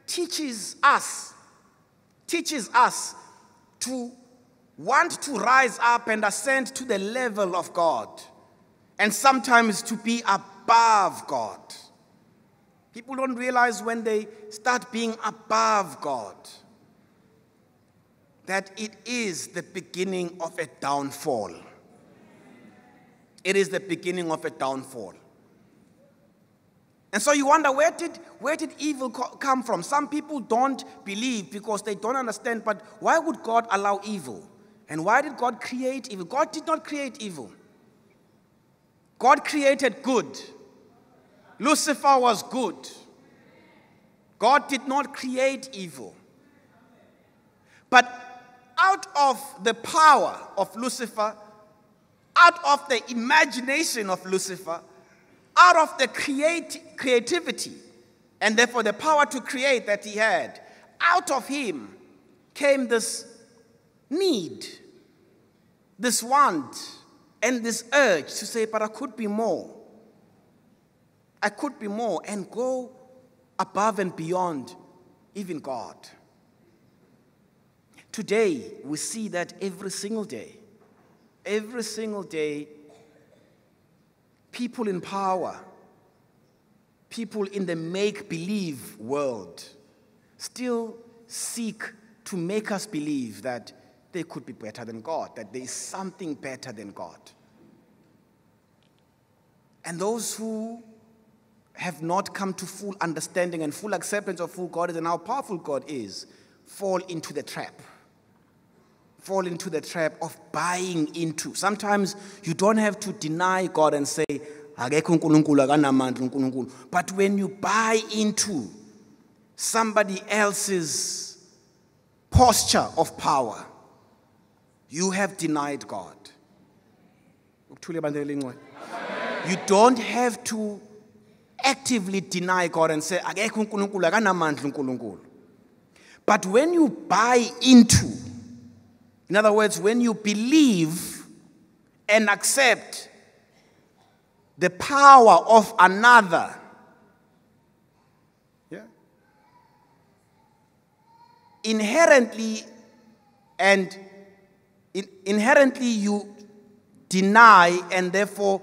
teaches us to want to rise up and ascend to the level of God, and sometimes to be above God. People don't realize when they start being above God that it is the beginning of a downfall. It is the beginning of a downfall. And so you wonder, where did evil come from? Some people don't believe because they don't understand, but why would God allow evil? And why did God create evil? God did not create evil. God created good. Lucifer was good. God did not create evil. But out of the power of Lucifer, out of the imagination of Lucifer, out of the creativity, and therefore the power to create that he had, out of him came this need, this want, and this urge to say, but I could be more. I could be more and go above and beyond even God. Today, we see that every single day, people in power, people in the make-believe world still seek to make us believe that they could be better than God, that there is something better than God. And those who have not come to full understanding and full acceptance of who God is and how powerful God is, fall into the trap. Fall into the trap of buying into. Sometimes you don't have to deny God and say, but when you buy into somebody else's posture of power, you have denied God. You don't have to actively deny God and say, but when you buy into, in other words, when you believe and accept the power of another, inherently you deny and therefore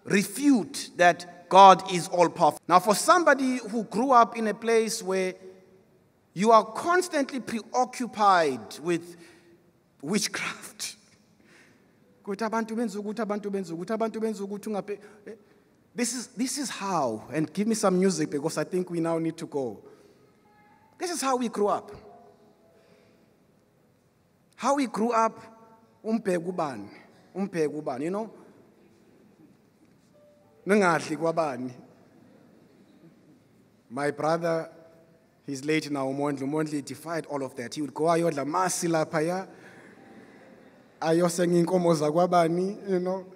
refute that God is all-powerful. Now, for somebody who grew up in a place where you are constantly preoccupied with witchcraft, this is how, and give me some music because I think we now need to go. This is how we grew up. How we grew up, you know? My brother, he's late now, Mondli defied all of that. He would go ayodla masila paya, ayoseng inkomo zakwabani, you know.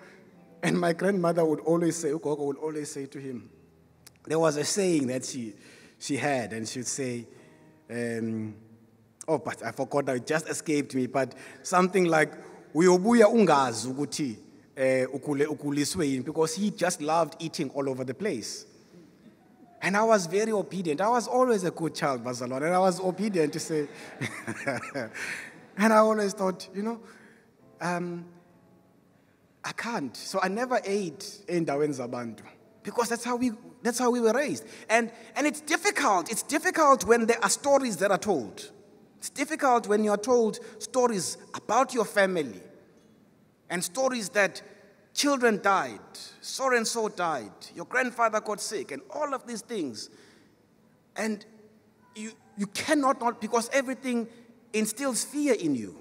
And my grandmother would always say, Ugogo would always say to him, there was a saying that she had, and she would say, but I forgot now, it just escaped me, but something like, uyobuya ungazi ukuthi ukuliswe yini, because he just loved eating all over the place. And I was very obedient. I was always a good child, Bazalwane, and I was obedient to say, and I always thought, you know, I can't. So I never ate endaweni zabantu, because that's how we were raised. And it's difficult. It's difficult when there are stories that are told. It's difficult when you are told stories about your family and stories that children died, so and so died, your grandfather got sick, and all of these things. And you cannot not, because everything instills fear in you.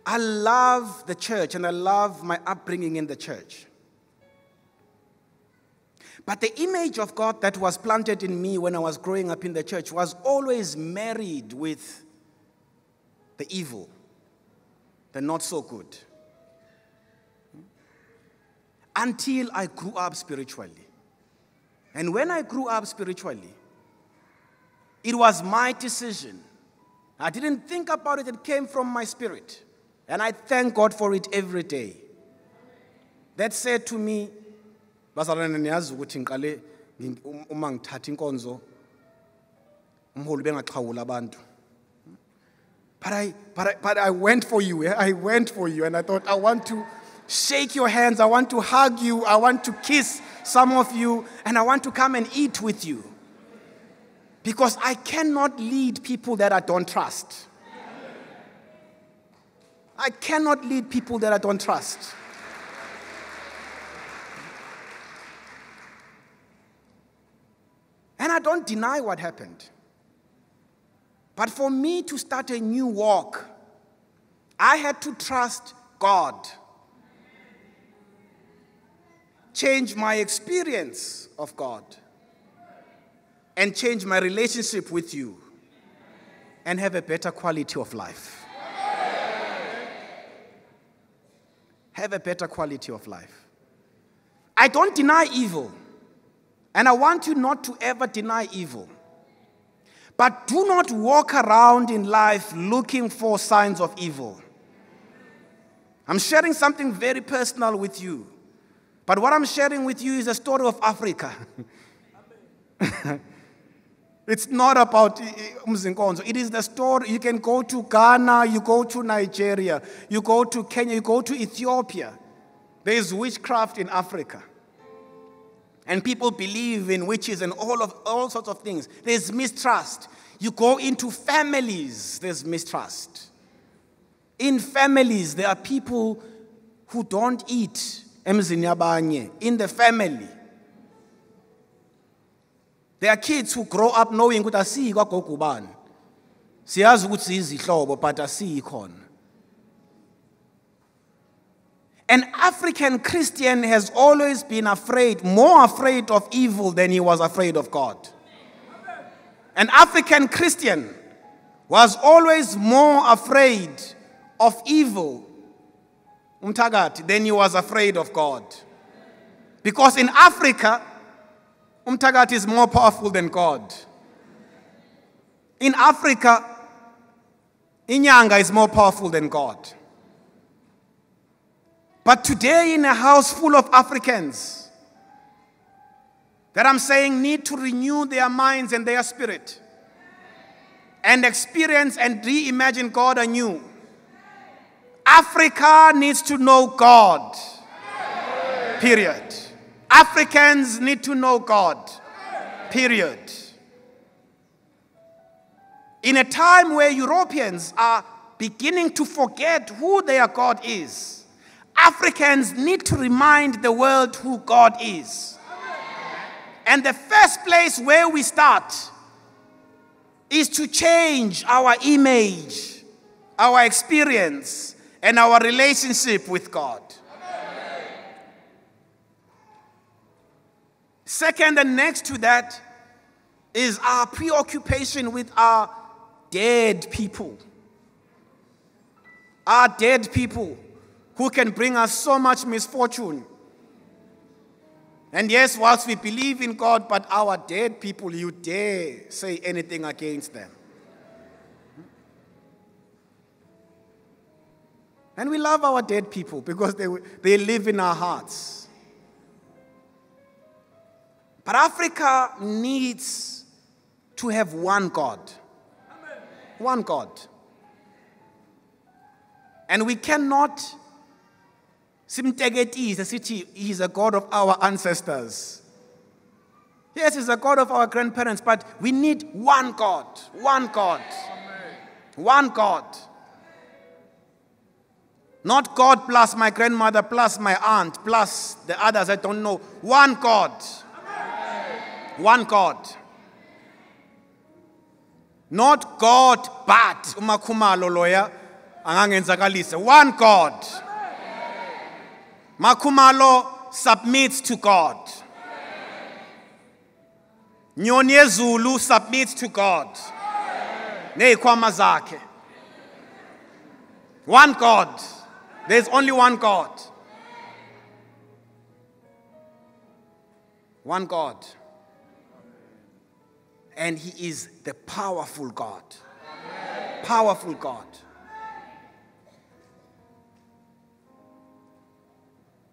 I love the church and I love my upbringing in the church. But the image of God that was planted in me when I was growing up in the church was always married with the evil, the not so good. Until I grew up spiritually. And when I grew up spiritually, it was my decision. I didn't think about it, it came from my spirit. And I thank God for it every day. That said to me, bazalwane niyazi ukuthi ngiqale uma ngithatha inkonzo umholi bengaxhawula abantu. But I went for you. I went for you, and I thought, I want to shake your hands. I want to hug you. I want to kiss some of you, and I want to come and eat with you. Because I cannot lead people that I don't trust. I cannot lead people that I don't trust. And I don't deny what happened. But for me to start a new walk, I had to trust God. Change my experience of God. And change my relationship with you. And have a better quality of life. Have a better quality of life. I don't deny evil. And I want you not to ever deny evil. But do not walk around in life looking for signs of evil. I'm sharing something very personal with you. But what I'm sharing with you is a story of Africa. It's not about Umzinkonzo. It is the story. You can go to Ghana, you go to Nigeria, you go to Kenya, you go to Ethiopia. There is witchcraft in Africa. And people believe in witches and all sorts of things. There's mistrust. You go into families, there's mistrust. In families, there are people who don't eat emzini yabanye in the family. There are kids who grow up knowing ukuthi asiyi kwagogo ubani. Siyazi ukuthi izihlobo but asiyi khona. An African Christian has always been more afraid of evil than he was afraid of God. An African Christian was always more afraid of evil than he was afraid of God. Because in Africa, Umtagati is more powerful than God. In Africa, Inyanga is more powerful than God. But today, in a house full of Africans that I'm saying need to renew their minds and their spirit and experience and reimagine God anew, Africa needs to know God. Period. Africans need to know God. Period. In a time where Europeans are beginning to forget who their God is, Africans need to remind the world who God is. And the first place where we start is to change our image, our experience, and our relationship with God. Second, and next to that, is our preoccupation with our dead people. Our dead people who can bring us so much misfortune. And yes, whilst we believe in God, but our dead people, you dare say anything against them. And we love our dead people because they live in our hearts. But Africa needs to have one God. One God. And we cannot simtegetize the city. He's a God of our ancestors. Yes, he's a God of our grandparents, but we need one God. One God. One God. Not God plus my grandmother, plus my aunt, plus the others I don't know. One God. One God. Not God, but umakhumalo loya angangenzakalise. One God. Makhumalo submits to God. Nyonye Zulu submits to God. Ney'khwama zakhe. One God. There's only one God. One God. And he is the powerful God. Powerful God.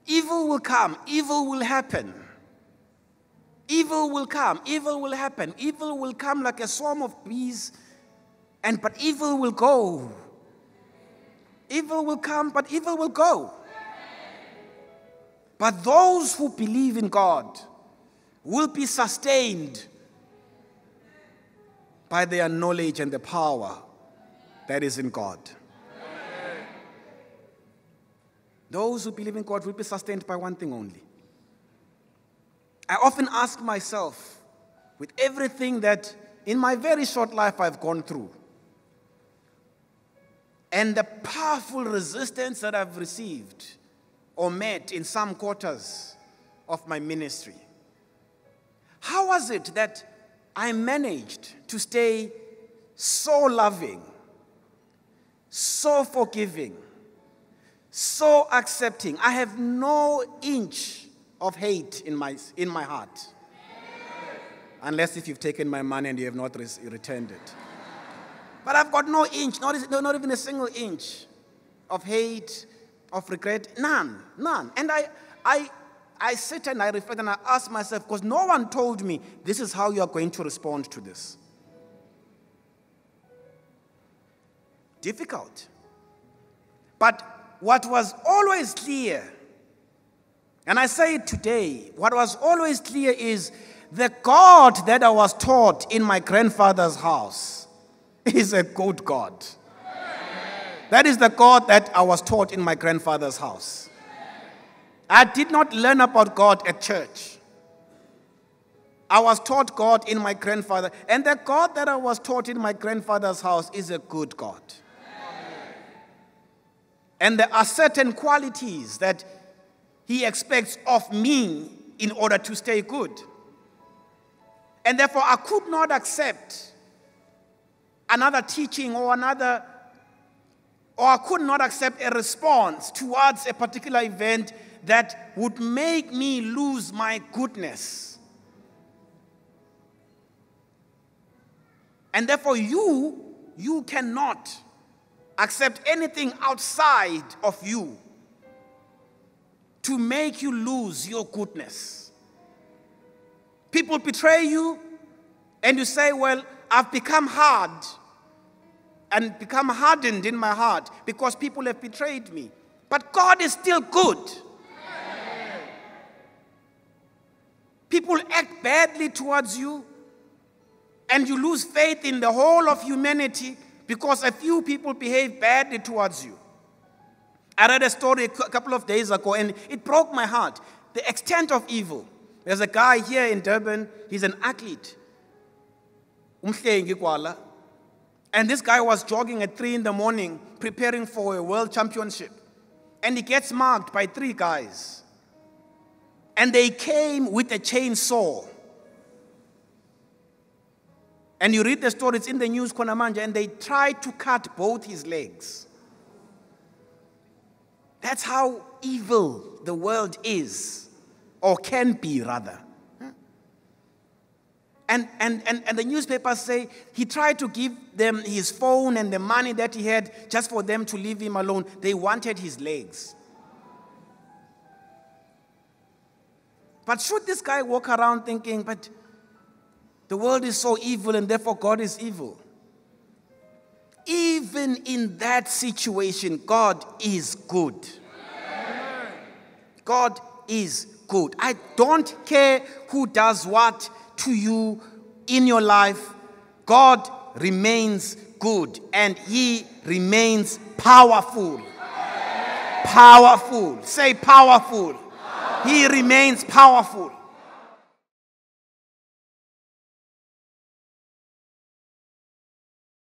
Evil will come. Evil will happen. Evil will come, evil will happen, evil will come like a swarm of bees, but evil will go. Evil will come, but evil will go. But those who believe in God will be sustained by their knowledge and the power that is in God. Those who believe in God will be sustained by one thing only. I often ask myself, with everything that in my very short life I've gone through, and the powerful resistance that I've received or met in some quarters of my ministry, how was it that I managed to stay so loving, so forgiving, so accepting? I have no inch of hate in my heart. Unless if you've taken my money and you have not returned it. But I've got no inch, not even a single inch of hate, of regret, none. And I sit and I reflect and I ask myself, because no one told me this is how you are going to respond to this. Difficult. But what was always clear, and I say it today, what was always clear is the God that I was taught in my grandfather's house is a good God. That is the God that I was taught in my grandfather's house. I did not learn about God at church. I was taught God in my grandfather. And the God that I was taught in my grandfather's house is a good God. And there are certain qualities that He expects of me in order to stay good. And therefore, I could not accept another teaching or I could not accept a response towards a particular event that would make me lose my goodness. And therefore, you cannot accept anything outside of you to make you lose your goodness. People betray you, and you say, well, I've become hard and become hardened in my heart because people have betrayed me. But God is still good. People act badly towards you, and you lose faith in the whole of humanity because a few people behave badly towards you. I read a story a couple of days ago, and it broke my heart. The extent of evil. There's a guy here in Durban, he's an athlete. And this guy was jogging at 3 a.m, preparing for a world championship. And he gets marked by 3 guys. And they came with a chainsaw. And you read the story, it's in the news, Konamanja, and they tried to cut both his legs. That's how evil the world is, or can be rather. And the newspapers say he tried to give them his phone and the money that he had just for them to leave him alone. They wanted his legs. But should this guy walk around thinking, but the world is so evil and therefore God is evil? Even in that situation, God is good. God is good. I don't care who does what to you in your life. God remains good and He remains powerful. Powerful. Say powerful. He remains powerful.